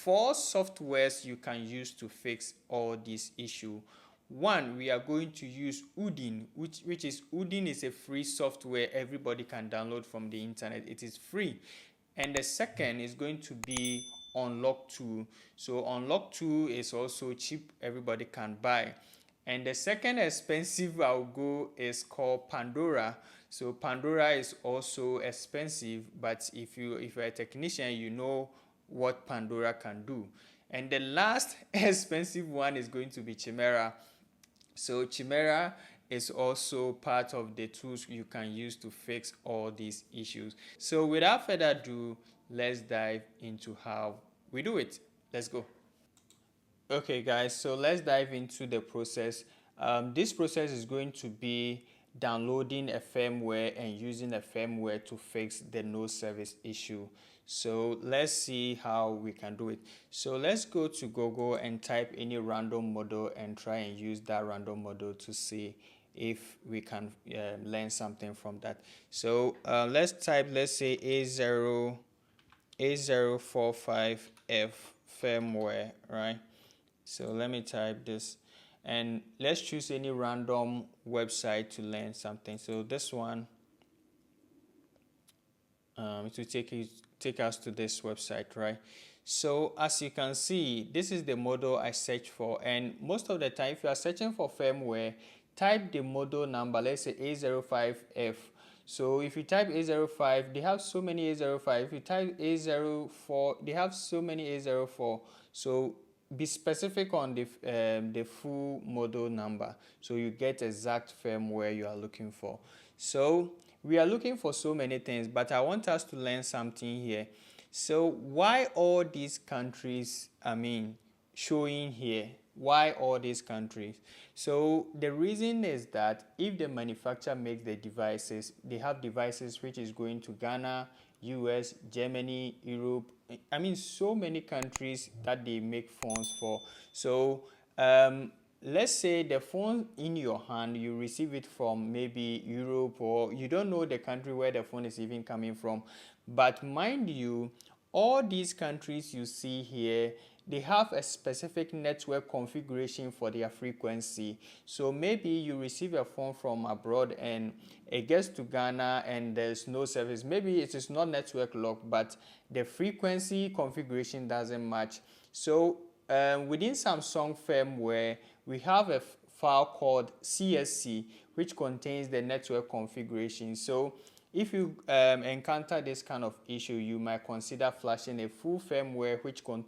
4 softwares you can use to fix all these issues. One, we are going to use Udin, which is Udin is a free software everybody can download from the internet. It is free. And the second is going to be Unlock 2. So Unlock 2 is also cheap, everybody can buy. And the second expensive I'll go is called Pandora. So Pandora is also expensive, but if you're a technician, you know what Pandora can do. And the last expensive one is going to be Chimera. So Chimera is also part of the tools you can use to fix all these issues. So without further ado, let's dive into how we do it. Let's go. Okay guys, so let's dive into the process. This process is going to be downloading a firmware and using a firmware to fix the no service issue. So let's see how we can do it. So let's go to Google and type any random model and try and use that random model to see if we can learn something from that. So let's type, let's say A045F firmware, right? So let me type this and let's choose any random website to learn something. So this one, it will take us to this website, right? So as you can see, this is the model I search for, and most of the time if you are searching for firmware, type the model number, let's say A05F. So if you type A05, they have so many A05. If you type A04, they have so many A04. So be specific on the full model number so you get exact firmware you are looking for. So we are looking for so many things, but I want us to learn something here. So why all these countries, showing here? Why all these countries? So the reason is that if the manufacturer makes the devices, they have devices which is going to Ghana, US, Germany, Europe, so many countries that they make phones for. So let's say the phone in your hand, you receive it from maybe Europe, or you don't know the country where the phone is even coming from. But mind you, all these countries you see here, they have a specific network configuration for their frequency. So maybe you receive a phone from abroad and it gets to Ghana and there's no service. Maybe it is not network locked, but the frequency configuration doesn't match. So within Samsung firmware, we have a file called CSC, which contains the network configuration. So if you encounter this kind of issue, you might consider flashing a full firmware which contains